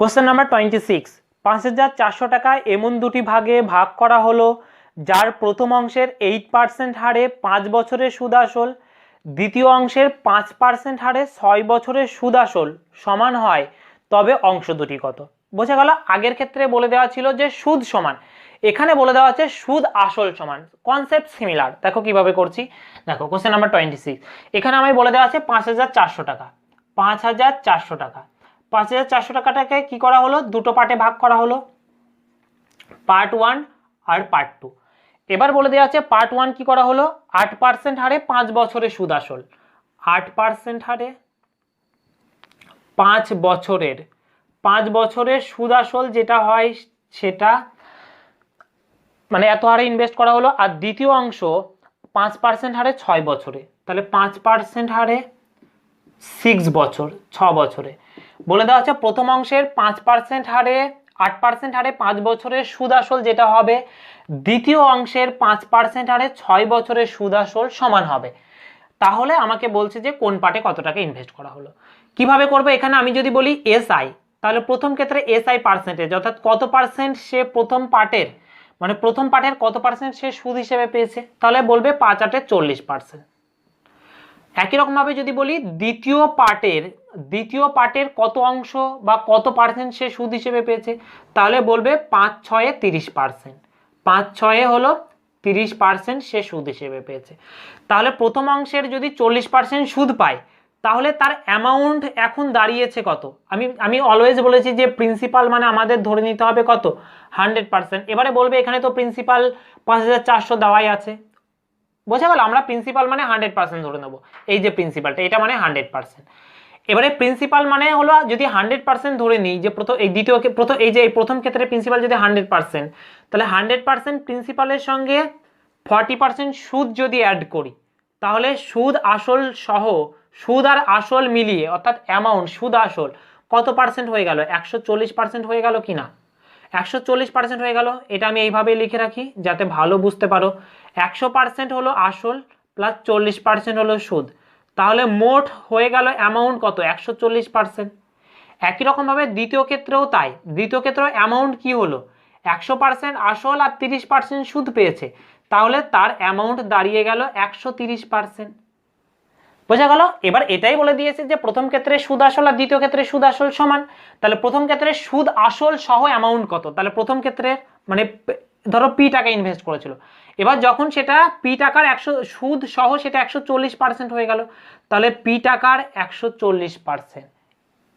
Question number 26, ৫,৪০০ টাকা এমন দুটি ভাগে ভাগ করা হলো যার প্রথম অংশের 8% হারে 5 বছরের সুদ আসল, দ্বিতীয় অংশের 5% হারে 6 বছরের সুদ আসল সমান হয়, তবে অংশ দুটি কত? বোঝা গেল। আগের ক্ষেত্রে বলে দেওয়া ছিল যে সুদ সমান, এখানে বলে দেওয়া আছে সুদ আসল সমান। Concept similar. দেখো কিভাবে করছি। দেখো কোশ্চেন নাম্বার 26, এখানে আমি বলে দেওয়া আছে ৫,৪০০ টাকা। ৫,৪০০ টাকা ৫,৪০০ টাকাটাকে কি করা হলো, দুটো পার্টে ভাগ করা হলো, পার্ট 1 আর পার্ট 2। এবার বলে দেওয়া আছে পার্ট 1 কি করা হলো, 8% হারে 5 বছরের সুদ আসল, 8% হারে 5 বছরের সুদ আসল যেটা হয় সেটা মানে এত হারে ইনভেস্ট করা হলো। আর দ্বিতীয় অংশ 5% হারে 6 বছরে, তাহলে 5% হারে 6 বছর, 6 বছরে। বলে দেওয়া আছে প্রথম অংশের 5% হারে 8% হারে 5 বছরের সুদ আসল যেটা হবে, দ্বিতীয় অংশের 5% হারে 6 বছরের সুদ আসল সমান হবে। তাহলে আমাকে বলছে যে কোন পার্টে কত টাকা ইনভেস্ট করা হলো। কিভাবে করবো, এখানে আমি যদি বলি এসআই, তাহলে প্রথম ক্ষেত্রে এসআই পার্সেন্টেজ, অর্থাৎ কত পার্সেন্ট সে প্রথম পার্টের মানে প্রথম পার্টের কত পার্সেন্ট সে সুদ হিসেবে পেয়েছে, তাহলে বলবে 5/8 40%। একই রকমভাবে যদি বলি দ্বিতীয় পার্টের কত অংশ বা কত পার্সেন্ট সে সুদ হিসেবে পেয়েছে, তাহলে বলবে 5/6 30%। 5/6 হলো 30% সে সুদ হিসেবে পেয়েছে। তাহলে প্রথম অংশের যদি 40% সুদ পায়, তাহলে তার অ্যামাউন্ট এখন দাঁড়িয়েছে কত। আমি অলওয়েজ বলেছি যে প্রিন্সিপাল মানে আমাদের ধরে নিতে হবে কত, 100%। এবারে বলবে এখানে তো প্রিন্সিপাল ৫,৪০০ দেওয়াই আছে, বোঝা গেল। আমরা প্রিন্সিপাল মানে 100% ধরে নেবো, এই যে প্রিন্সিপালটা এটা মানে 100%। এবারে প্রিন্সিপাল মানে হলো যদি 100% ধরে নিই, যে প্রথম এই দ্বিতীয় এই প্রথম ক্ষেত্রে প্রিন্সিপাল যদি 100%, তাহলে 100% প্রিন্সিপালের সঙ্গে 40% সুদ যদি অ্যাড করি, তাহলে সুদ আসল সহ সুদ আর আসল মিলিয়ে অর্থাৎ অ্যামাউন্ট সুদ আসল কত পার্সেন্ট হয়ে গেল, 140% হয়ে গেল কিনা, 140% হয়ে গেল। এটা আমি এইভাবেই লিখে রাখি যাতে ভালো বুঝতে পারো। 100% হলো আসল প্লাস 40% হলো সুদ, তাহলে মোট হয়ে গেল অ্যামাউন্ট কত, 140%। একই রকমভাবে দ্বিতীয় ক্ষেত্রেও তাই, দ্বিতীয় ক্ষেত্রেও অ্যামাউন্ট কি হলো, 100% আসল আর 30% সুদ পেয়েছে, তাহলে তার অ্যামাউন্ট দাঁড়িয়ে গেল 130%। বোঝা গেল। এবার এটাই বলে দিয়েছে যে প্রথম ক্ষেত্রে সুদ আসল আর দ্বিতীয় ক্ষেত্রে সুদ আসল সমান, তাহলে প্রথম ক্ষেত্রে সুদ আসল সহ অ্যামাউন্ট কত, তাহলে প্রথম ক্ষেত্রে মানে ধরো পি টাকা ইনভেস্ট করেছিল, এবার যখন সেটা পি টাকার 100 সুদ সহ সেটা 140% হয়ে গেল, তাহলে পি টাকার 140%।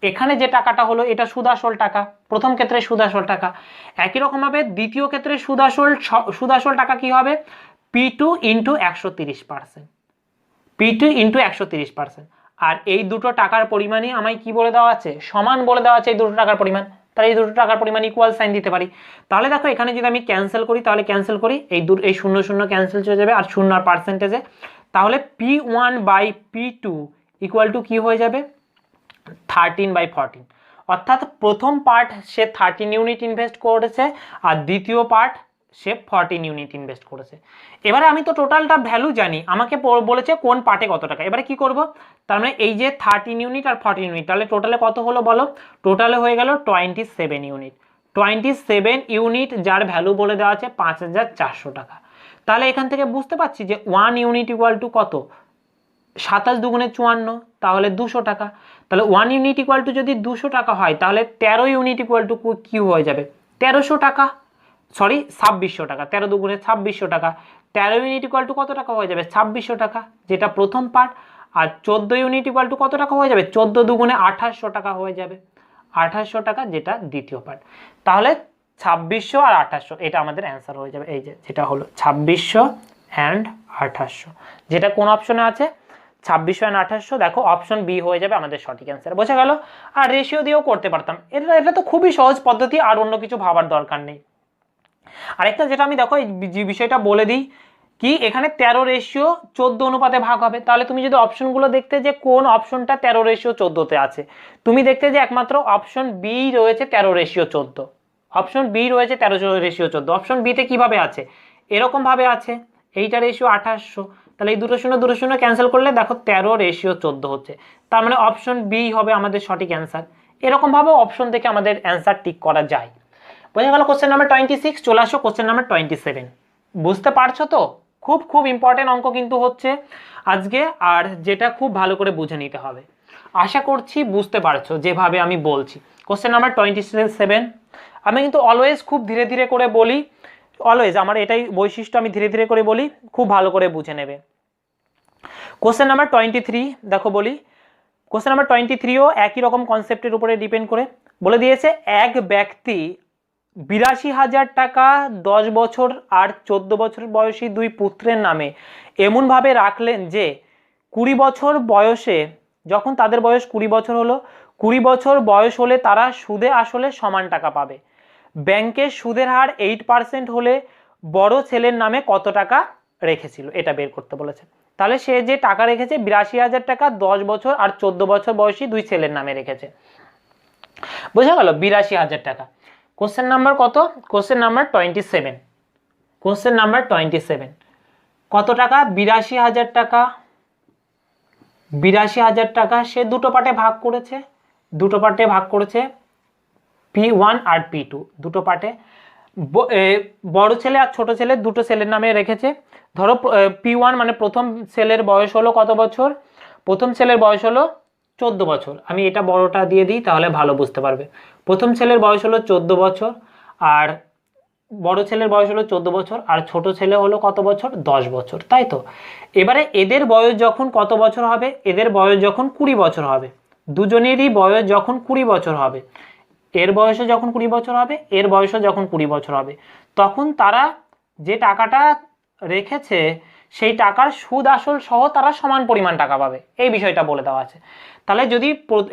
এখানে যে টাকাটা হলো এটা সুদ আসল টাকা, প্রথম ক্ষেত্রে সুদ আসল টাকা। একই রকমভাবে দ্বিতীয় ক্ষেত্রে সুদ আসল টাকা কি হবে, P2 ইন্টু 130%, P2 ইন্টু 130%। আর এই দুটো টাকার পরিমাণই আমায় কি বলে দেওয়া আছে, সমান বলে দেওয়া আছে এই দুটো টাকার পরিমাণ, তাহলে এই দুটো টাকার পরিমাণ ইকুয়াল সাইন দিতে পারি। তাহলে দেখো এখানে যদি আমি ক্যান্সেল করি, তাহলে ক্যান্সেল করি এই শূন্য শূন্য ক্যান্সেল হয়ে যাবে, আর শূন্য আর পার্সেন্টেজে, তাহলে P1/P2 ইকুয়াল টু কি হয়ে যাবে, 13/14। অর্থাৎ প্রথম পার্ট সে 13 ইউনিট ইনভেস্ট করেছে আর দ্বিতীয় পার্ট সে 14 ইউনিট ইনভেস্ট করেছে। এবারে আমি তো টোটালটা ভ্যালু জানি, আমাকে বলেছে কোন পার্টে কত টাকা। এবারে কি করব, তার মানে এই যে 13 ইউনিট আর 14 ইউনিট, তাহলে টোটালে কত হলো বলো, টোটালে হয়ে গেল 27 ইউনিট। 27 ইউনিট যার ভ্যালু বলে দেওয়া আছে ৫,৪০০ টাকা। তাহলে এখান থেকে বুঝতে পারছি যে 1 ইউনিট ইকুয়াল টু কত, 27 দুগুণে 54, তাহলে 200 টাকা। তাহলে 1 ইউনিট ইকুয়াল টু যদি 200 টাকা হয়, তাহলে 13 ইউনিট ইকুয়াল টু কি হয়ে যাবে, 1300 টাকা, সরি 2600 টাকা, 13 দুগুণে 2600 টাকা। 13 ইউনিট ইকুয়াল টু কত টাকা হয়ে যাবে, 2600 টাকা, যেটা প্রথম পার্ট। আর 14 ইউনিট ইকুয়াল টু কত টাকা হয়ে যাবে, 14 দুগুণে 2800 টাকা হয়ে যাবে, 2800 টাকা, যেটা দ্বিতীয় পার্ট। তাহলে 2600 আর 2800 এটা আমাদের অ্যান্সার হয়ে যাবে, এই যে যেটা হলো 2600 অ্যান্ড 2800, যেটা কোন অপশনে আছে 2600 অ্যান্ড 2800, দেখো অপশন বি হয়ে যাবে আমাদের সঠিক অ্যান্সার। বোঝা গেল। আর রেশিও দিয়েও করতে পারতাম, এটা তো খুবই সহজ পদ্ধতি, আর অন্য কিছু ভাবার দরকার নেই। আরেকটা যেটা আমি দেখো এই বিষয়টা বলে দিই, কি এখানে 13:14 অনুপাতে ভাগ হবে, তাহলে তুমি যদি অপশনগুলো দেখতে যে কোন অপশনটা 13:14 আছে, তুমি দেখতে যে একমাত্র অপশন বি রয়েছে 13:14, অপশন বি রয়েছে 13:14। অপশন বিতে কিভাবে আছে, এরকম ভাবে আছে, এইটা রেশিও 2800, তাহলে এই দুটো শূন্য ক্যান্সেল করলে দেখো 13:14 হচ্ছে, তার মানে অপশন বি হবে আমাদের সঠিক অ্যান্সার। এরকমভাবে অপশন থেকে আমাদের অ্যান্সার টিক করা যায়। বোঝা গেল কোশ্চেন নাম্বার 26। চলে আসো কোশ্চেন নাম্বার 27। বুঝতে পারছো তো? খুব খুব ইম্পর্টেন্ট অঙ্ক কিন্তু হচ্ছে আজকে, আর যেটা খুব ভালো করে বুঝে নিতে হবে। আশা করছি বুঝতে পারছো যেভাবে আমি বলছি। Question number 27। আমি কিন্তু অলওয়েজ খুব ধীরে ধীরে করে বলি, অলওয়েজ আমার এটাই বৈশিষ্ট্য, আমি ধীরে ধীরে করে বলি, খুব ভালো করে বুঝে নেবে। কোশ্চেন নাম্বার 23 দেখো বলি। কোশ্চেন নাম্বার 23ও একই রকম কনসেপ্টের উপরে ডিপেন্ড করে বলে দিয়েছে, এক ব্যক্তি 82,000 টাকা 10 বছর আর 14 বছর বয়সী দুই পুত্রের নামে এমনভাবে রাখলেন যে 20 বছর বয়সে, যখন তাদের বয়স 20 বছর হলো, 20 বছর বয়স হলে তারা সুদে আসলে সমান টাকা পাবে। ব্যাংকের সুদের হার 8% হলে বড় ছেলের নামে কত টাকা রেখেছিল, এটা বের করতে বলেছে। তাহলে সে যে টাকা রেখেছে 82,000 টাকা 10 বছর আর 14 বছর বয়সী দুই ছেলের নামে রেখেছে। বোঝা গেল? 82,000 টাকা। কোশ্চেন নাম্বার কত? Question number 27। কোশ্চেন নাম্বার 27 কত টাকা? 82,000 টাকা। 82,000 টাকা সে দুটো পার্টে ভাগ করেছে, দুটো পার্টে ভাগ করেছে, P1 আর P2 দুটো পার্টে। বড় ছেলে আর ছোট ছেলে দুটো ছেলের নামে রেখেছে। ধরো P1 মানে প্রথম ছেলের বয়স হলো কত বছর? প্রথম ছেলের বয়স হলো 14 বছর। আমি এটা বড়টা দিয়ে দিই তাহলে ভালো বুঝতে পারবে। প্রথম ছেলের বয়স হলো 14 বছর, আর বড় ছেলের বয়স হলো 14 বছর, আর ছোট ছেলে হলো কত বছর? 10 বছর, তাই তো? এবারে এদের বয়স যখন কত বছর হবে? এদের বয়স যখন 20 বছর হবে, দুজনেরই বয়স যখন 20 বছর হবে, এর বয়সে যখন 20 বছর হবে, এর বয়সে যখন 20 বছর হবে, তখন তারা যে টাকাটা রেখেছে সেই টাকার সুদ আসল সহ তারা সমান পরিমাণ টাকা পাবে, এই বিষয়টা বলে দেওয়া আছে। তাহলে যদি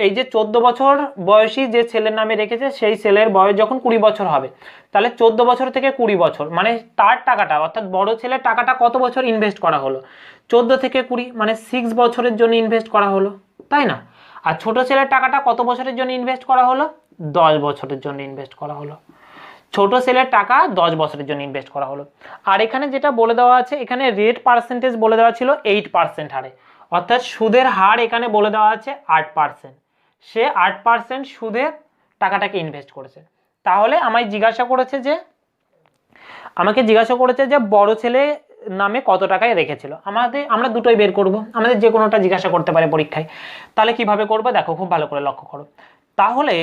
এই যে 14 বছর বয়সী যে ছেলের নামে রেখেছে সেই ছেলের বয়স যখন 20 বছর হবে, তাহলে 14 বছর থেকে 20 বছর মানে তার টাকাটা, অর্থাৎ বড় ছেলের টাকাটা কত বছর ইনভেস্ট করা হলো? 14 থেকে 20 মানে 6 বছরের জন্য ইনভেস্ট করা হলো, তাই না? আর ছোট ছেলের টাকাটা কত বছরের জন্য ইনভেস্ট করা হলো? 10 বছরের জন্য ইনভেস্ট করা হলো। ছোট ছেলের টাকা 10 বছরের জন্য ইনভেস্ট করা হলো। আর এখানে যেটা বলে দেওয়া আছে, এখানে রেট পার্সেন্টেজ বলে দেওয়া ছিল 8% হারে, অর্থাৎ সুদের হার এখানে বলে দেওয়া আছে 8%। সে 8% সুদে টাকাটাকে ইনভেস্ট করেছে। তাহলে আমাকে জিজ্ঞাসা করেছে যে বড় ছেলে নামে কত টাকায় রেখেছিল। আমরা দুটোই বের করব, আমাদের যে কোনোটা জিজ্ঞাসা করতে পারে পরীক্ষায়। তাহলে কিভাবে করবো দেখো, খুব ভালো করে লক্ষ্য করো। তাহলে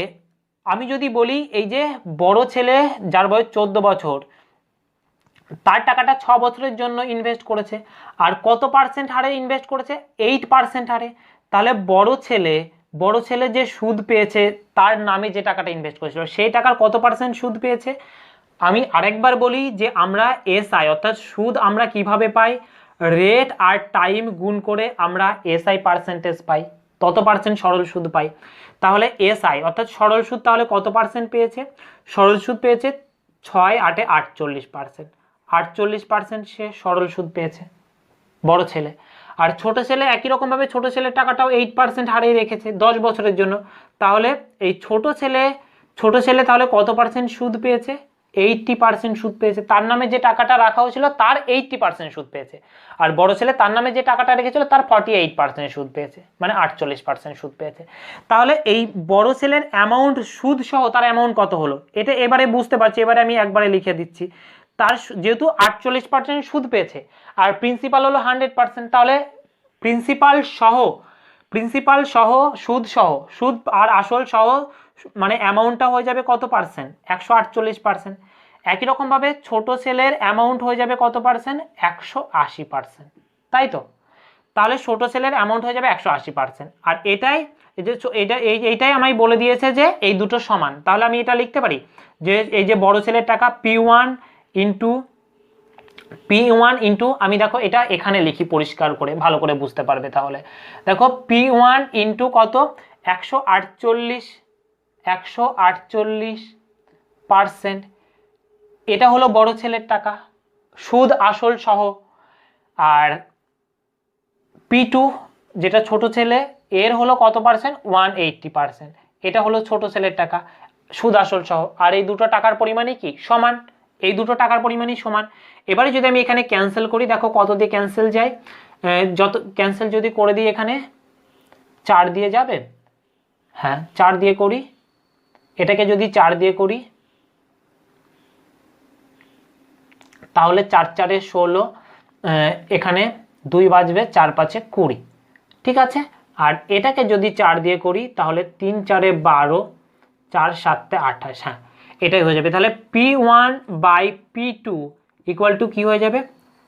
আমি যদি বলি এই যে বড় ছেলে যার বয়স 14 বছর, তার টাকাটা 6 বছরের জন্য ইনভেস্ট করেছে, আর কত পার্সেন্ট হারে ইনভেস্ট করেছে? 8% হারে। তাহলে বড় ছেলে যে সুদ পেয়েছে তার নামে যে টাকাটা ইনভেস্ট করেছিল সেই টাকার কত পার্সেন্ট সুদ পেয়েছে? আমি আরেকবার বলি যে আমরা এসআই অর্থাৎ সুদ আমরা কিভাবে পাই? রেট আর টাইম গুণ করে আমরা এসআই পার্সেন্টেজ পাই, তত পার্সেন্ট সরল সুদ পাই। তাহলে এসআই অর্থাৎ সরল সুদ তাহলে কত পার্সেন্ট পেয়েছে? সরল সুদ পেয়েছে 6 8 48%। 48% সে সরল সুদ পেয়েছে বড় ছেলে। আর ছোট ছেলে একই রকমভাবে ছোট ছেলের টাকাটাও 8% হারেই রেখেছে 10 বছরের জন্য। তাহলে এই ছোট ছেলে তাহলে কত পার্সেন্ট সুদ পেয়েছে? 80% সুদ পেয়েছে। তার নামে যে টাকাটা রাখা হয়েছিল তার 80% সুদ পেয়েছে, আর বড় ছেলে তার নামে যে টাকাটা রেখেছিল তার 48% সুদ পেয়েছে, মানে 48% সুদ পেয়েছে। তাহলে এই বড় ছেলের অ্যামাউন্ট সুদ সহ তার অ্যামাউন্ট কত হলো এটা এবারে বুঝতে পারছি। এবারে আমি একবারে লিখে দিচ্ছি। তার যেহেতু 48% সুদ পেয়েছে আর প্রিন্সিপাল হলো 100%, তাহলে প্রিন্সিপাল সহ সুদ আর আসল সহ মানে অ্যামাউন্টটা হয়ে যাবে কত পার্সেন্ট? 148%। একই রকমভাবে ছোট ছেলের অ্যামাউন্ট হয়ে যাবে কত পার্সেন্ট? 180%, তাই তো? তাহলে ছোট ছেলের অ্যামাউন্ট হয়ে যাবে 180%। আর এইটাই আমায় বলে দিয়েছে যে এই দুটো সমান। তাহলে আমি এটা লিখতে পারি যে এই যে বড় ছেলের টাকা P1 ইন্টু আমি দেখো এটা এখানে লিখি পরিষ্কার করে, ভালো করে বুঝতে পারবে। তাহলে দেখো P1 ইন্টু কত? 148%। এটা হলো বড় ছেলের টাকা সুদ আসল সহ। আর P2 যেটা ছোট ছেলে, এর হলো কত পার্সেন্ট? 180%। এটা হলো ছোট ছেলের টাকা সুদ আসল সহ। আর এই দুটো টাকার পরিমাণই কি? সমান। এই দুটো টাকার পরিমাণই সমান। এবারে যদি আমি এখানে ক্যান্সেল করি, দেখো কত দিয়ে ক্যান্সেল যায়? যত ক্যান্সেল যদি করে দিই এখানে 4 দিয়ে যাবে, হ্যাঁ 4 দিয়ে করি, এটাকে যদি 4 দিয়ে করি তাহলে 4 4 16, এখানে 2 বাজবে, 4 5 20, ঠিক আছে। আর এটাকে যদি 4 দিয়ে করি তাহলে 3 4 12, 4 7 28, হ্যাঁ এটাই হয়ে যাবে। তাহলে P1/P2 ইকুয়াল টু কী হয়ে যাবে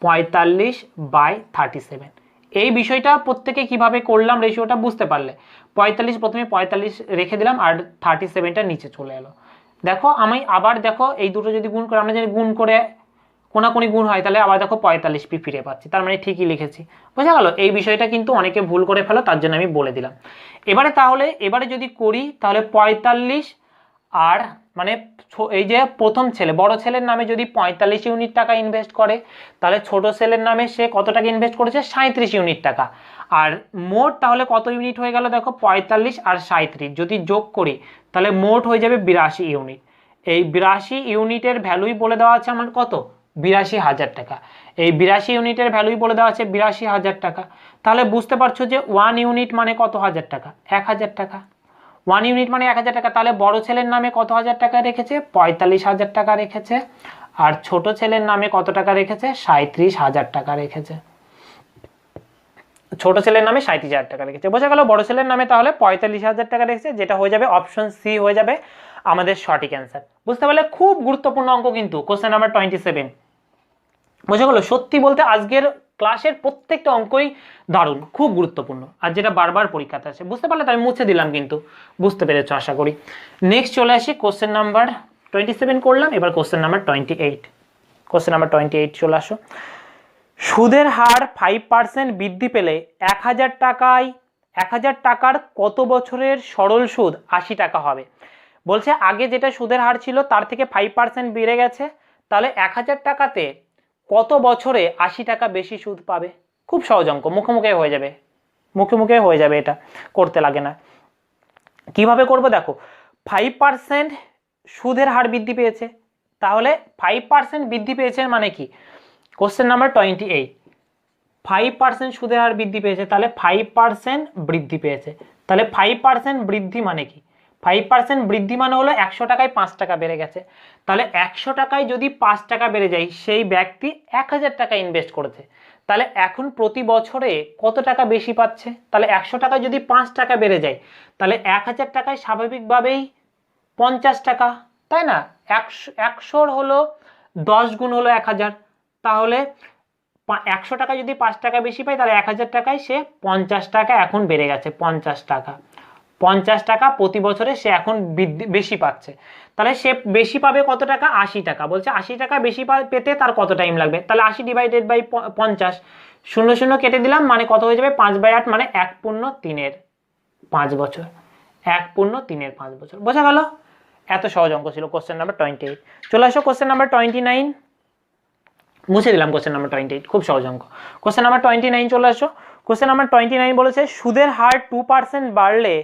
45/37। এই বিষয়টা প্রত্যেকে কিভাবে করলাম রেশিওটা বুঝতে পারলে, 45 প্রথমে 45 রেখে দিলাম আর 37টা নিচে চলে এলো। দেখো আমি আবার দেখো এই দুটো যদি গুণ করে, আমরা যদি গুণ করে কোনাকুনি গুণ হয় তাহলে আবার দেখো 45p ফিরে পাচ্ছি, তার মানে ঠিকই লিখেছি। বোঝা গেল? এই বিষয়টা কিন্তু অনেকে ভুল করে ফেলো, তার জন্য আমি বলে দিলাম। এবারে যদি করি তাহলে 45 আর মানে এই যে প্রথম ছেলে বড় ছেলের নামে যদি 45 ইউনিট টাকা ইনভেস্ট করে, তাহলে ছোট ছেলের নামে সে কত টাকা ইনভেস্ট করেছে 37 ইউনিট টাকা। আর মোট তাহলে কত ইউনিট হয়ে গেল দেখো 45 আর 37 যদি যোগ করি তাহলে মোট হয়ে যাবে 82 ইউনিট। এই 82 ইউনিটের ভ্যালুই বলে দেওয়া আছে আমার কত 82,000 টাকা। এই 82 ইউনিটের ভ্যালুই বলে দেওয়া আছে 82,000 টাকা। তাহলে বুঝতে পারছো যে 1 ইউনিট মানে কত হাজার টাকা 1,000 টাকা। 1 ইউনিট মানে 1,000 টাকা। তাহলে বড় ছেলের নামে কত হাজার টাকা রেখেছে 45,000 টাকা রেখেছে, আর ছোট ছেলের নামে কত টাকা রেখেছে 37,000 টাকা রেখেছে। ছোট ছেলের নামে 37,000 টাকা রেখেছে। বোঝা গেল? বড় ছেলের নামে তাহলে 45,000 টাকা রেখেছে, যেটা হয়ে যাবে অপশন সি হয়ে যাবে আমাদের সঠিক অ্যান্সার। বুঝতে পারলে? খুব গুরুত্বপূর্ণ অঙ্ক কিন্তু কোশ্চেন নাম্বার 27। বোঝা গেল? সত্যি বলতে আজকের ক্লাসের প্রত্যেকটা অঙ্কই দারুণ, খুব গুরুত্বপূর্ণ, আর যেটা বারবার পরীক্ষাতে আসে। বুঝতে পারলে? তাই মুছে দিলাম, কিন্তু বুঝতে পেরেছো আশা করি। নেক্সট চলে আসি কোশ্চেন নাম্বার 27 করলাম, এবার কোশ্চেন নাম্বার 28। কোশ্চেন নাম্বার 28 চলে আসো। সুদের হার 5% বৃদ্ধি পেলে 1,000 টাকার কত বছরের সরল সুদ 80 টাকা হবে? বলছে আগে যেটা সুদের হার ছিল তার থেকে 5% বেড়ে গেছে, তাহলে 1,000 টাকাতে কত বছরে 80 টাকা বেশি সুদ পাবে? খুব সহজ অঙ্ক, মুখে মুখে হয়ে যাবে, এটা করতে লাগে না। কিভাবে করব দেখো, 5% সুদের হার বৃদ্ধি পেয়েছে, তাহলে 5% বৃদ্ধি পেয়েছে মানে কি? কোশ্চেন নাম্বার 28, 5% সুদের হার বৃদ্ধি পেয়েছে, তাহলে 5% বৃদ্ধি পেয়েছে। তাহলে 5% বৃদ্ধি মানে কি? 5% বৃদ্ধি মানে হলো 100 টাকায় 5 টাকা বেড়ে গেছে। তাহলে 100 টাকায় যদি 5 টাকা বেড়ে যায়, সেই ব্যক্তি 1,000 টাকা ইনভেস্ট করেছে, তাহলে এখন প্রতি বছরে কত টাকা বেশি পাচ্ছে? তাহলে 100 টাকায় যদি 5 টাকা বেড়ে যায়, তাহলে 1,000 টাকায় স্বাভাবিকভাবেই 50 টাকা, তাই না? 100 হলো 10 গুণ হলো 1,000, তাহলে 100 টাকা যদি 5 টাকা বেশি পাই, তাহলে 1,000 টাকায় সে 50 টাকা এখন বেড়ে গেছে, 50 টাকা প্রতি বছরে সে এখন বেশি পাচ্ছে। তাহলে সে বেশি পাবে কত টাকা 80 টাকা। বলছে 80 টাকা বেশি পেতে তার কত টাইম লাগবে? তাহলে 80 ডিভাইডেড বাই 50, 0 0 কেটে দিলাম, মানে কত হয়ে যাবে 5/8, মানে 1/3 বছর, 1/3 বছর। বোঝা গেল? এত সহজ অঙ্ক ছিল কোশ্চেন নাম্বার 28। চলে আসো কোশ্চেন নাম্বার 29, মুছে দিলাম কোশ্চেন নাম্বার 28, খুব সহজ অঙ্ক। কোশ্চেন নাম্বার 29 চলে আসো। কোশ্চেন নাম্বার 29 বলেছে সুদের হার 2% বাড়লে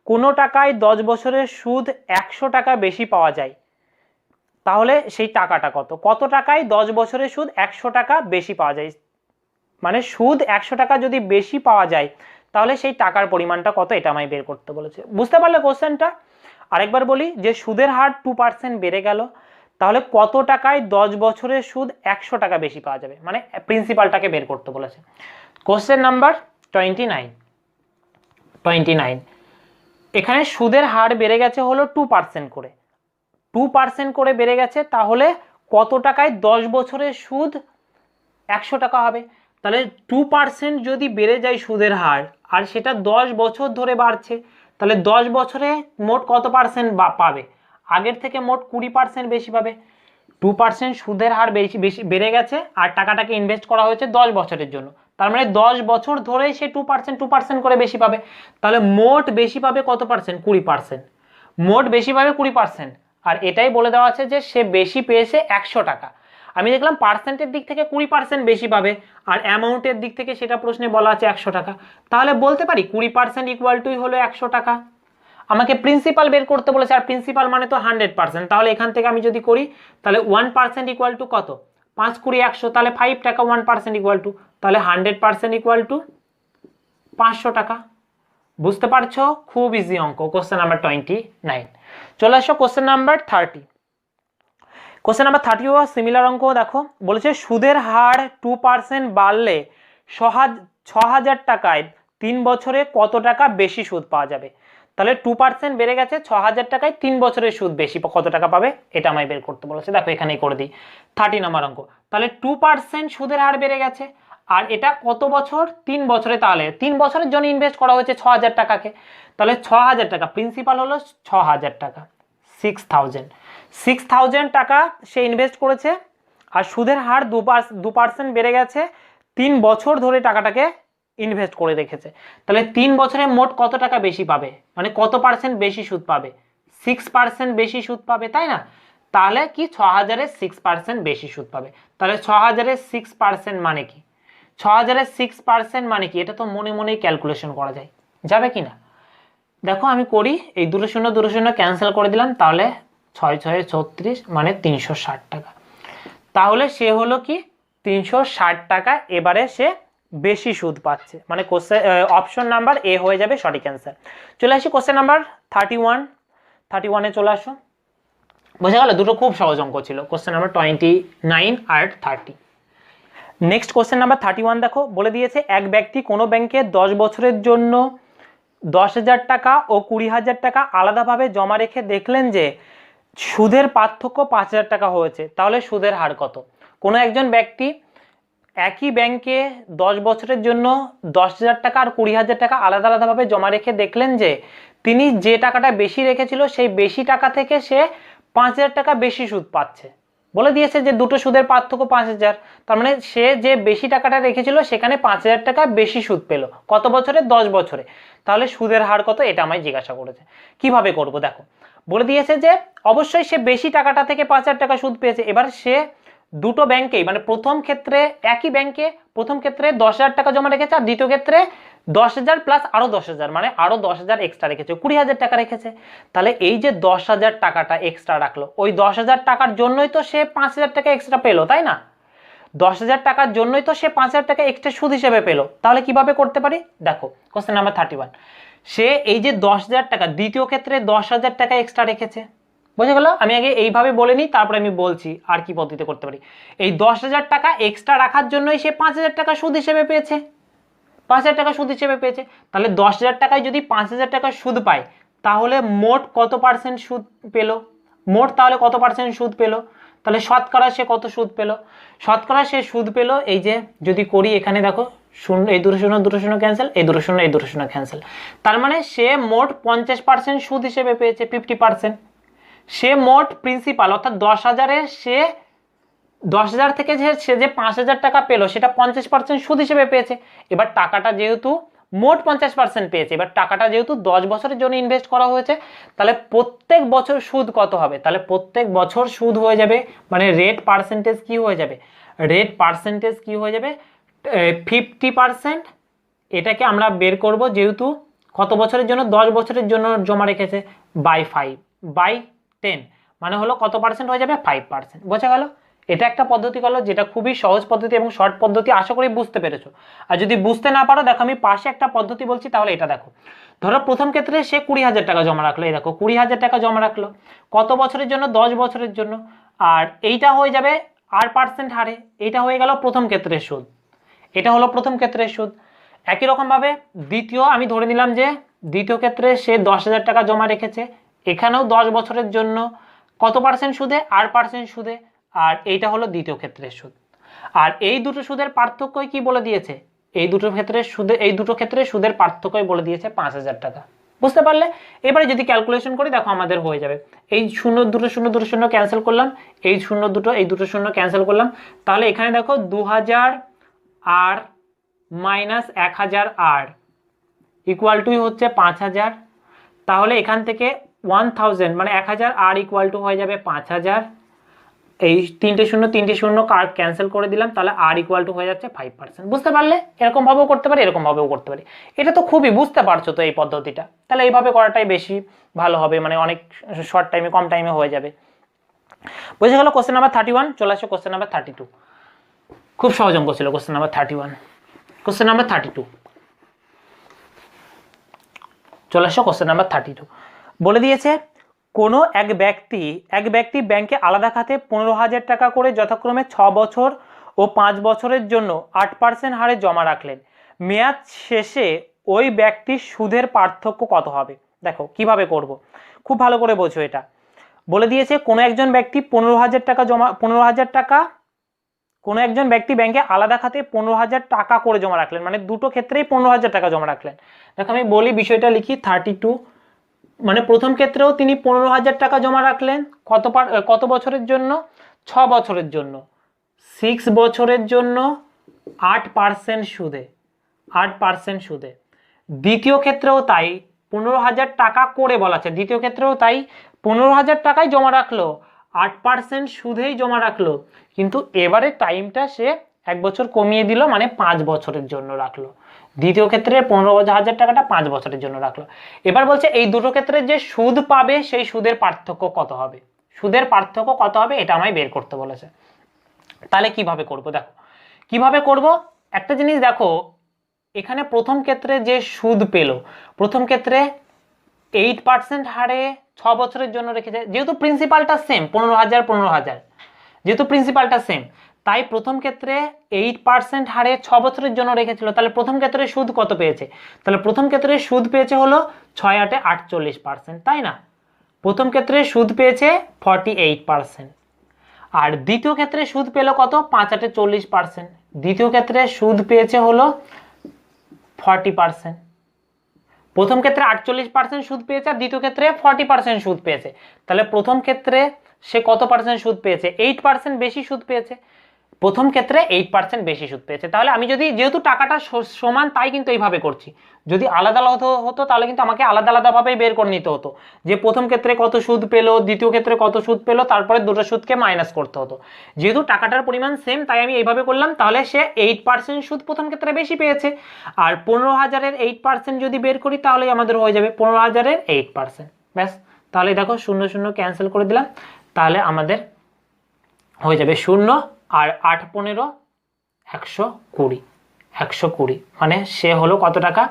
কোনো টাকায় 10 বছরের সুদ 100 টাকা বেশি পাওয়া যায়, তাহলে সেই টাকাটা কত টাকায় 10 বছরের সুদ 100 টাকা বেশি পাওয়া যায়? মানে সুদ 100 টাকা যদি বেশি পাওয়া যায়, তাহলে সেই টাকার পরিমাণটা কত, এটা আমায় বের করতে বলেছে। বুঝতে পারলে কোশ্চেনটা? আরেকবার বলি, যে সুদের হার 2% বেড়ে গেল, তাহলে কত টাকায় 10 বছরের সুদ 100 টাকা বেশি পাওয়া যাবে, মানে প্রিন্সিপালটাকে বের করতে বলেছে। কোশ্চেন নাম্বার 29, এখানে সুদের হার বেড়ে গেছে হলো 2% করে, 2% করে বেড়ে গেছে, তাহলে কত টাকায় 10 বছরের সুদ 100 টাকা হবে? তাহলে 2% যদি বেড়ে যায় সুদের হার, আর সেটা 10 বছর ধরে বাড়ছে, তাহলে 10 বছরে মোট কত পার্সেন্ট পাবে? আগের থেকে মোট 20% বেশি পাবে। 2% সুদের হার বেশি বেড়ে গেছে, আর টাকাটাকে ইনভেস্ট করা হয়েছে 10 বছরের জন্য, তার মানে 10 বছর ধরে সে 2% করে বেশি পাবে। তাহলে মোট বেশি পাবে কত পার্সেন্ট? 20%। মোট বেশি পাবে 20%, আর এটাই বলে দেওয়া আছে যে সে বেশি পেয়েছে 100 টাকা। আমি দেখলাম পার্সেন্টের দিক থেকে 20% বেশি পাবে, আর অ্যামাউন্টের দিক থেকে সেটা প্রশ্নে বলা আছে 100 টাকা। তাহলে বলতে পারি 20% ইকুয়াল টুই হলো 100 টাকা। আমাকে প্রিন্সিপাল বের করতে বলেছে, আর প্রিন্সিপাল মানে তো 100%। তাহলে এখান থেকে আমি যদি করি, তাহলে 1% ইকুয়াল টু কত? 5 20 100, তাহলে 5 টাকা 1% ইকুয়াল টু, তাহলে 100% ইকুয়াল টু 500 টাকা। বুঝতে পারছো? খুব ইজি অঙ্ক। Question number 29। চলে আসো question number 30। Question number 30 similar অঙ্ক দেখো, বলেছে সুদের হার 2% বাড়লে 6,000 টাকায় 3 বছরে কত টাকা বেশি সুদ পাওয়া যাবে? তাহলে 2% বেড়ে গেছে, 6,000 টাকায় 3 বছরের সুদ বেশি কত টাকা পাবে এটা আমায় বের করতে বলেছে। দেখো এখানেই করে দিই, 30 নম্বর অঙ্ক। তাহলে 2% সুদের হার বেড়ে গেছে, আর এটা কত বছর? 3 বছরে। তাহলে 3 বছরের জন্য ইনভেস্ট করা হয়েছে 6,000 টাকাকে, তাহলে 6,000 টাকা, প্রিন্সিপাল হলো 6,000 টাকা, 6,000 টাকা সে ইনভেস্ট করেছে, আর সুদের হার 2% বেড়ে গেছে, 3 বছর ধরে টাকাটাকে ইনভেস্ট করে রেখেছে। তাহলে 3 বছরে মোট কত টাকা বেশি পাবে, মানে কত পার্সেন্ট বেশি সুদ পাবে? 6% বেশি সুদ পাবে, তাই না? তাহলে কি 6,000-এর 6% বেশি সুদ পাবে। তাহলে 6,000-এর 6% মানে কি? 6,000-এর 6% মানে কি? এটা তো মনে মনেই ক্যালকুলেশন করা যায়, যাবে কি না? দেখো আমি করি, এই 2 0 ক্যান্সেল করে দিলাম, তাহলে 6 6 36 মানে 360 টাকা। তাহলে সে হলো কি 360 টাকা এবারে সে বেশি সুদ পাচ্ছে, মানে কোশ্চেন অপশন নাম্বার এ হয়ে যাবে সঠিক অ্যান্সার। চলে আসি কোশ্চেন নাম্বার 31-এ চলে আসো। বোঝা গেল? দুটো খুব সহজ অঙ্ক ছিল, কোশ্চেন নাম্বার 29 আর 30। নেক্সট কোশ্চেন নাম্বার 31 দেখো, বলে দিয়েছে এক ব্যক্তি কোনো ব্যাংকে 10 বছরের জন্য 10,000 টাকা ও 20,000 টাকা আলাদাভাবে জমা রেখে দেখলেন যে সুদের পার্থক্য 5,000 টাকা হয়েছে, তাহলে সুদের হার কত? কোনো একজন ব্যক্তি একই ব্যাংকে 10 বছরের জন্য 10,000 টাকা আর 20,000 টাকা আলাদা আলাদাভাবে জমা রেখে দেখলেন যে তিনি যে টাকাটা বেশি রেখেছিল সেই বেশি টাকা থেকে সে 5,000 টাকা বেশি সুদ পাচ্ছে। বলে দিয়েছে যে দুটো সুদের পার্থক্য 5,000, তার মানে সে যে বেশি টাকাটা রেখেছিল সেখানে 5,000 টাকা বেশি সুদ পেল। কত বছরে? 10 বছরে। তাহলে সুদের হার কত এটা আমায় জিজ্ঞাসা করেছে। কিভাবে করব দেখো, বলে দিয়েছে যে অবশ্যই সে বেশি টাকাটা থেকে 5,000 টাকা সুদ পেয়েছে। এবার সে দুটো ব্যাংকেই, মানে প্রথম ক্ষেত্রে একই ব্যাংকে প্রথম ক্ষেত্রে 10,000 টাকা জমা রেখেছে, আর দ্বিতীয় ক্ষেত্রে 10,000 প্লাস আরো 10,000, মানে আরো 10,000 এক্সট্রা রেখেছে, 20,000 টাকা রেখেছে। তাহলে এই যে 10,000 টাকাটা এক্সট্রা রাখলো, ওই 10,000 টাকার জন্যই তো সে 5,000 টাকা এক্সট্রা পেলো, তাই না? 10,000 টাকার জন্যই তো সে 5,000 টাকা এক্সট্রা সুদ হিসেবে পেলো। তাহলে কিভাবে করতে পারি দেখো, কোশ্চেন নাম্বার 31, সে এই যে 10,000 টাকা দ্বিতীয় ক্ষেত্রে 10,000 টাকা এক্সট্রা রেখেছে। বুঝে গেল? আমি আগে এইভাবে বলে নিই, তারপরে আমি বলছি আর কি পদ্ধতিতে করতে পারি। এই 10,000 টাকা এক্সট্রা রাখার জন্যই সে 5,000 টাকা সুদ হিসেবে পেয়েছে, 5,000 টাকা সুদ হিসেবে পেয়েছে। তাহলে 10,000 টাকায় যদি 5,000 টাকা সুদ পায়, তাহলে মোট কত পার্সেন্ট সুদ পেল? মোট তাহলে কত পার্সেন্ট সুদ পেল? তাহলে শতকরা সে কত সুদ পেল? শতকরা সে সুদ পেল, এই যে যদি করি এখানে দেখো, শূন্য, এই 2 0 ক্যান্সেল, এই 2 0 এই 2 0 ক্যান্সেল, তার মানে সে মোট 50% সুদ হিসেবে পেয়েছে, 50%। সে মোট প্রিন্সিপাল অর্থাৎ 10,000-এ সে 10,000 থেকে সে যে 5,000 টাকা পেলো সেটা 50% সুদ হিসেবে পেয়েছে। এবার টাকাটা যেহেতু মোট 50% পেয়েছে, এবার টাকাটা যেহেতু 10 বছরের জন্য ইনভেস্ট করা হয়েছে, তাহলে প্রত্যেক বছর সুদ কত হবে? তাহলে প্রত্যেক বছর সুদ হয়ে যাবে, মানে রেট পার্সেন্টেজ কি হয়ে যাবে? রেট পার্সেন্টেজ কি হয়ে যাবে? 50%। এটাকে আমরা বের করব, যেহেতু কত বছরের জন্য? 10 বছরের জন্য জমা রেখেছে, বাই 10, মানে হলো কত পার্সেন্ট হয়ে যাবে? 5%। বোঝা গেল? এটা একটা পদ্ধতি গেল, যেটা খুবই সহজ পদ্ধতি এবং শর্ট পদ্ধতি, আশা করি বুঝতে পেরেছো। আর যদি বুঝতে না পারো দেখো আমি পাশে একটা পদ্ধতি বলছি, তাহলে এটা দেখো। ধরো প্রথম ক্ষেত্রে সে 20,000 টাকা জমা রাখলো, এই দেখো 20,000 টাকা জমা রাখলো, কত বছরের জন্য? 10 বছরের জন্য। আর এইটা হয়ে যাবে আর পার্সেন্ট হারে, এইটা হয়ে গেল প্রথম ক্ষেত্রের সুদ, এটা হলো প্রথম ক্ষেত্রের সুদ। একই রকমভাবে দ্বিতীয়, আমি ধরে নিলাম যে দ্বিতীয় ক্ষেত্রে সে 10,000 টাকা জমা রেখেছে, এখানেও 10 বছরের জন্য কত পার্সেন্ট সুদে? আর পার্সেন্ট সুদে। আর এইটা হলো দ্বিতীয় ক্ষেত্রের সুদ। আর এই দুটো সুদের পার্থক্যই কি বলে দিয়েছে? এই দুটো ক্ষেত্রে সুদের পার্থক্যই বলে দিয়েছে 5,000 টাকা। বুঝতে পারলে? এবারে যদি ক্যালকুলেশন করি দেখো আমাদের হয়ে যাবে, এই 0 ক্যান্সেল করলাম, এই 0 ক্যান্সেল করলাম, তাহলে এখানে দেখো 2,000 আর মাইনাস 1,000 আর ইকুয়াল টু হচ্ছে 5,000। তাহলে এখান থেকে 1,000 মানে 1,000 আর ইকুয়াল টু হয়ে যাবে 5,000। এই 3 0 কার্ড ক্যান্সেল করে দিলাম, তাহলে আর ইকুয়াল টু হয়ে যাচ্ছে 5%। বুঝতে পারলে? এরকম ভাবেও করতে পারি, এরকম ভাবেও করতে পারি। এটা তো খুবই বুঝতে পারছো তো এই পদ্ধতিটা, তাহলে এইভাবে করাটাই বেশি ভালো হবে, মানে অনেক শর্ট টাইমে, কম টাইমে হয়ে যাবে। বুঝে গেল? Question number 31। চলে আসো কোশ্চেন নাম্বার 32। খুব সহজ অঙ্ক ছিল কোশ্চেন নাম্বার 31। কোশ্চেন নাম্বার 32, চলে আসো কোশ্চেন নাম্বার 32। বলে দিয়েছে কোনো এক ব্যক্তি ব্যাংকে আলাদা খাতে 15,000 টাকা করে যথাক্রমে 6 বছর ও 5 বছরের জন্য 8% হারে জমা রাখলেন। মেয়াদ শেষে ওই ব্যক্তির সুদের পার্থক্য কত হবে? দেখো কিভাবে করব, খুব ভালো করে বোঝো এটা। বলে দিয়েছে কোনো একজন ব্যক্তি 15,000 টাকা কোনো একজন ব্যক্তি ব্যাংকে আলাদা খাতে 15,000 টাকা করে জমা রাখলেন, মানে দুটো ক্ষেত্রেই 15,000 টাকা জমা রাখলেন। দেখো আমি বলি বিষয়টা লিখি, 32, মানে প্রথম ক্ষেত্রেও তিনি 15,000 টাকা জমা রাখলেন, কত বছরের জন্য? 6 বছরের জন্য, 6 বছরের জন্য 8% সুদে, 8% সুদে। দ্বিতীয় ক্ষেত্রেও তাই, 15,000 টাকা করে বলা আছে, দ্বিতীয় ক্ষেত্রেও তাই 15,000 টাকাই জমা রাখলো, 8% সুদেই জমা রাখলো, কিন্তু এবারে টাইমটা সে 1 বছর কমিয়ে দিল, মানে 5 বছরের জন্য রাখলো। দ্বিতীয় ক্ষেত্রে 15,000 টাকাটা 5 বছরের জন্য রাখলো। এবার বলছে এই দুটো ক্ষেত্রে যে সুদ পাবে সেই সুদের পার্থক্য কত হবে, সুদের পার্থক্য কত হবে এটা আমায় বের করতে বলেছে। তাহলে কিভাবে করব, দেখো কিভাবে করব। একটা জিনিস দেখো, এখানে প্রথম ক্ষেত্রে যে সুদ পেল, প্রথম ক্ষেত্রে 8% হারে 6 বছরের জন্য রেখেছে, যেহেতু প্রিন্সিপালটা সেম 15,000, যেহেতু প্রিন্সিপালটা সেম, তাই প্রথম ক্ষেত্রে 8% হারে 6 বছরের জন্য রেখেছিল। তাহলে প্রথম ক্ষেত্রে সুদ কত পেয়েছে? তাহলে প্রথম ক্ষেত্রে সুদ পেয়েছে হলো 6 8 48%, তাই না? প্রথম ক্ষেত্রে সুদ পেয়েছে 48%। আর দ্বিতীয় ক্ষেত্রে সুদ পেল কত? 5 8 40%। দ্বিতীয় ক্ষেত্রে সুদ পেয়েছে হলো 40%। প্রথম ক্ষেত্রে 48% সুদ পেয়েছে আর দ্বিতীয় ক্ষেত্রে 40% সুদ পেয়েছে। তাহলে প্রথম ক্ষেত্রে সে কত পার্সেন্ট সুদ পেয়েছে? 8% বেশি সুদ পেয়েছে। প্রথম ক্ষেত্রে 8% বেশি সুদ পেয়েছে। তাহলে আমি যদি, যেহেতু টাকাটা সমান তাই কিন্তু এইভাবে করছি, যদি আলাদা আলাদা হতো তাহলে কিন্তু আমাকে আলাদা আলাদাভাবেই বের করে নিতে হতো, যে প্রথম ক্ষেত্রে কত সুদ পেলো, দ্বিতীয় ক্ষেত্রে কত সুদ পেলো, তারপরে দুটো সুদকে মাইনাস করতে হতো। যেহেতু টাকাটার পরিমাণ সেম তাই আমি এইভাবে করলাম। তাহলে সে 8% সুদ প্রথম ক্ষেত্রে বেশি পেয়েছে, আর 15,000-এর 8% যদি বের করি তাহলেই আমাদের হয়ে যাবে 15,000-এর 8%। ব্যাস, তাহলে দেখো 0 0 ক্যান্সেল করে দিলাম, তাহলে আমাদের হয়ে যাবে 0 আর 8 15 120, 120, মানে সে হলো কত টাকা?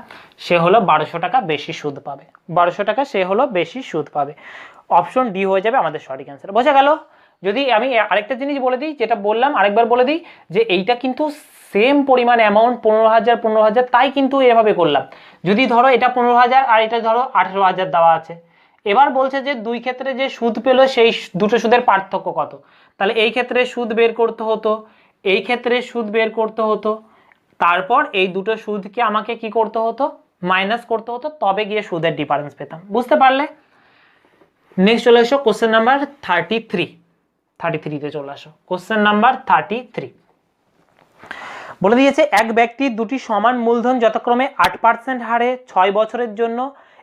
সে হলো 1200 টাকা বেশি সুদ পাবে, 1200 টাকা সে হলো বেশি সুদ পাবে। অপশন ডি হয়ে যাবে আমাদের সঠিক অ্যান্সার। বোঝা গেল? যদি আমি আরেকটা জিনিস বলে দিই, যেটা বললাম আরেকবার বলে দিই, যে এইটা কিন্তু সেম পরিমাণ অ্যামাউন্ট 15,000, তাই কিন্তু এভাবে করলাম। যদি ধরো এটা 15,000 আর এটা ধরো 18,000 দেওয়া আছে, এবার বলছে যে দুই ক্ষেত্রে যে সুদ পেলো সেই দুটো সুদের পার্থক্য কত। তাহলে এই ক্ষেত্রে সুদ বের করতে হতো, এই ক্ষেত্রে সুদ বের করতে হতো, তারপর এই দুটো সুদকে আমাকে কি করতে হতো? মাইনাস করতে হতো, তবে গিয়ে সুদের ডিফারেন্স পেতাম। বুঝতে পারলে? নেক্সট চলে আসো কোশ্চেন নাম্বার 33-তে চলে আসো। কোশ্চেন নাম্বার 33 বলে দিয়েছে এক ব্যক্তি দুটি সমান মূলধন যথাক্রমে 8% হারে 6 বছরের জন্য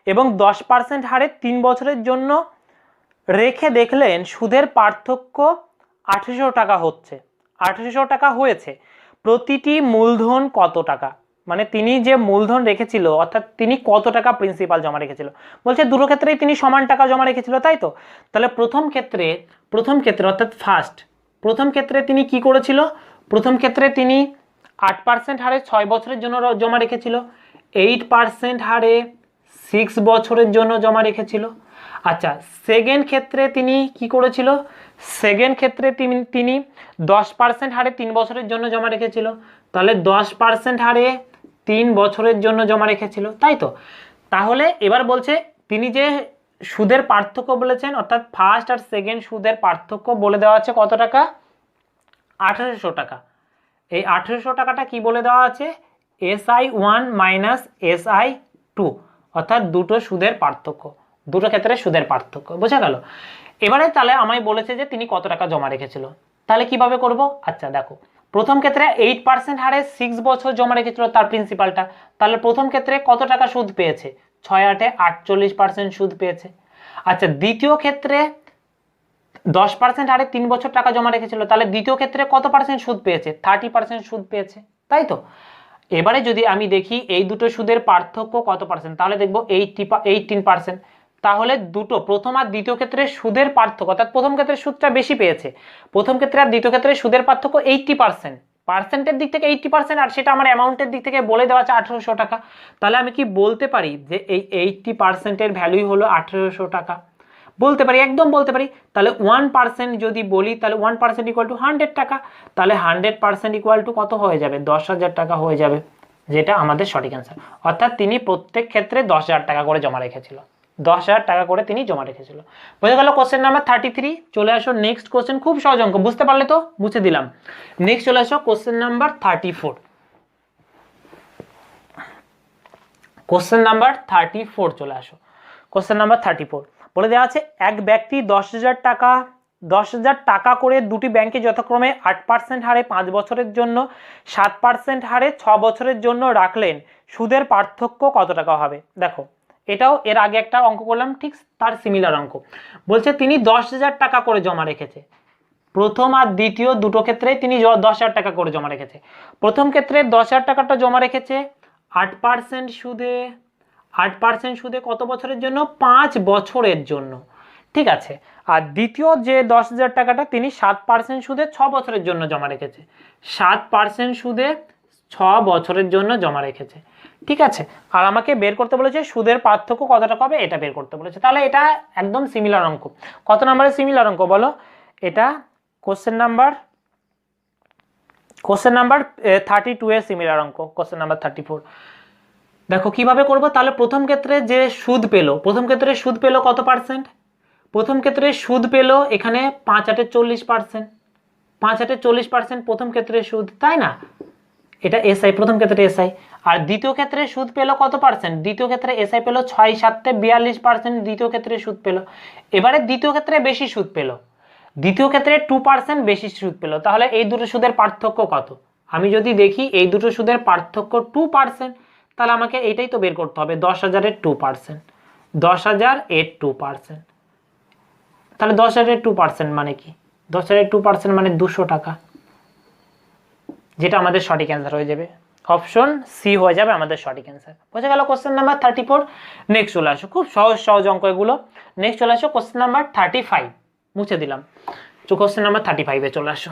এবং 10% হারে 3 বছরের জন্য রেখে দেখলেন সুদের পার্থক্য 800 টাকা হচ্ছে, 800 টাকা হয়েছে। প্রতিটি মূলধন কত টাকা, মানে তিনি যে মূলধন রেখেছিল অর্থাৎ তিনি কত টাকা প্রিন্সিপাল জমা রেখেছিল। বলছে দুটো ক্ষেত্রেই তিনি সমান টাকা জমা রেখেছিল, তাই তো? তাহলে প্রথম ক্ষেত্রে অর্থাৎ প্রথম ক্ষেত্রে তিনি কি করেছিল? প্রথম ক্ষেত্রে তিনি 8% হারে 6 বছরের জন্য জমা রেখেছিল, 8% হারে 6 বছরের জন্য জমা রেখেছিল। আচ্ছা, সেকেন্ড ক্ষেত্রে তিনি কি করেছিল? সেকেন্ড ক্ষেত্রে তিনি 10% হারে 3 বছরের জন্য জমা রেখেছিল, তাহলে 10% হারে 3 বছরের জন্য জমা রেখেছিল, তাই তো? তাহলে এবার বলছে তিনি যে সুদের পার্থক্য বলেছেন, অর্থাৎ ফার্স্ট আর সেকেন্ড সুদের পার্থক্য বলে দেওয়া আছে কত টাকা? 800 টাকা। এই 800 টাকাটা কি বলে দেওয়া আছে? SI1 মাইনাস SI2, অর্থাৎ দুটো সুদের পার্থক্য, দুটো ক্ষেত্রে সুদের পার্থক্য। বোঝা গেল? এবারে তাহলে আমায় বলেছে যে তিনি কত টাকা জমা রেখেছিল, তাহলে কিভাবে করব? আচ্ছা দেখো, প্রথম ক্ষেত্রে 8% হারে 6 বছর জমা রেখেছিল তার প্রিন্সিপালটা, তাহলে প্রথম ক্ষেত্রে কত টাকা সুদ পেয়েছে? 6 8 48% সুদ পেয়েছে। আচ্ছা, দ্বিতীয় ক্ষেত্রে 10% হারে 3 বছর টাকা জমা রেখেছিল, তাহলে দ্বিতীয় ক্ষেত্রে কত পার্সেন্ট সুদ পেয়েছে? 30% সুদ পেয়েছে, তাই তো? এবারে যদি আমি দেখি এই দুটো সুদের পার্থক্য কত পার্সেন্ট, তাহলে দেখবো 18%। তাহলে দুটো প্রথম আর দ্বিতীয় ক্ষেত্রে সুদের পার্থক্য, অর্থাৎ প্রথম ক্ষেত্রে সুদটা বেশি পেয়েছে, প্রথম ক্ষেত্রে আর দ্বিতীয় ক্ষেত্রে সুদের পার্থক্য 80%। পার্সেন্টের দিক থেকে 80% আর সেটা আমার অ্যামাউন্টের দিক থেকে বলে দেওয়া আছে 1800 টাকা। তাহলে আমি কি বলতে পারি যে এই 80%-এর ভ্যালুই হলো 1800 টাকা? বলতে পারি, একদম বলতে পারি। তাহলে 1% যদি বলি তাহলে 1% ইকুয়াল টু 100 টাকা। তাহলে 100% ইকুয়াল টু কত হয়ে যাবে? 10,000 টাকা হয়ে যাবে, যেটা আমাদের সঠিক অ্যান্সার। অর্থাৎ তিনি প্রত্যেক ক্ষেত্রে 10,000 টাকা করে জমা রেখেছিল, 10,000 টাকা করে তিনি জমা রেখেছিল। বোঝা গেল কোশ্চেন নাম্বার 33। চলে আসো নেক্সট কোশ্চেন, খুব সহজ অঙ্ক, বুঝতে পারলে তো? মুছে দিলাম। নেক্সট চলে আসো কোশ্চেন নাম্বার 34। কোশ্চেন নাম্বার 34 চলে আসো। কোশ্চেন নাম্বার 34 বলে দেওয়া আছে, এক ব্যক্তি 10,000 টাকা করে দুটি ব্যাংকে যথাক্রমে 8% হারে 5 বছরের জন্য, 7% হারে 6 বছরের জন্য রাখলেন, সুদের পার্থক্য কত টাকা হবে? দেখো, এটাও এর আগে একটা অঙ্ক করলাম, ঠিক তার সিমিলার অঙ্ক। বলছে তিনি 10,000 টাকা করে জমা রেখেছে। প্রথম আর দ্বিতীয় দুটো ক্ষেত্রে তিনি 10,000 টাকা করে জমা রেখেছে। প্রথম ক্ষেত্রে 10,000 টাকাটা জমা রেখেছে 8% সুদে। 8% সুদে কত বছরের জন্য? 5 বছরের জন্য, ঠিক আছে। আর দ্বিতীয় যে 10,000 টাকাটা তিনি 7% সুদে 6 বছরের জন্য জমা রেখেছে। 7% সুদে 6 বছরের জন্য জমা রেখেছে, ঠিক আছে। আর আমাকে বের করতে বলেছে সুদের পার্থক্য কত টাকা হবে, এটা বের করতে বলেছে। তাহলে এটা একদম সিমিলার অঙ্ক। কত নম্বরের সিমিলার অঙ্ক বলো? এটা কোশ্চেন নাম্বার 32 এর সিমিলার অঙ্ক, কোশ্চেন নাম্বার 34। দেখো কিভাবে করব। তাহলে প্রথম ক্ষেত্রে যে সুদ পেল, প্রথম ক্ষেত্রে সুদ পেল কত পার্সেন্ট? প্রথম ক্ষেত্রে সুদ পেল এখানে 5/8 40%। 5/8 40% প্রথম ক্ষেত্রে সুদ, তাই না? এটা এসআই, প্রথম ক্ষেত্রে এসআই। আর দ্বিতীয় ক্ষেত্রে সুদ পেল কত পার্সেন্ট? দ্বিতীয় ক্ষেত্রে এসআই পেল 6/7 42%, দ্বিতীয় ক্ষেত্রে সুদ পেল। এবারে দ্বিতীয় ক্ষেত্রে বেশি সুদ পেল, দ্বিতীয় ক্ষেত্রে 2% বেশি সুদ পেল। তাহলে এই দুটো সুদের পার্থক্য কত? আমি যদি দেখি এই দুটো সুদের পার্থক্য 2%, তাহলে আমাকে এইটাই তো বের করতে হবে, 10,000-এর 2%। 10,000-এর 2%, তাহলে 10,000-এর 2% মানে কি? 10,000-এর 2% মানে 200 টাকা, যেটা আমাদের সঠিক অ্যান্সার হয়ে যাবে। অপশন সি হয়ে যাবে আমাদের সঠিক অ্যান্সার। বোঝা গেল কোশ্চেন নাম্বার 34। নেক্সট চলে আসো, খুব সহজ সহজ অঙ্ক এগুলো। নেক্সট চলে আসো কোশ্চেন নাম্বার 35, মুছে দিলাম। কোশ্চেন নাম্বার 35-এ চলে আসো।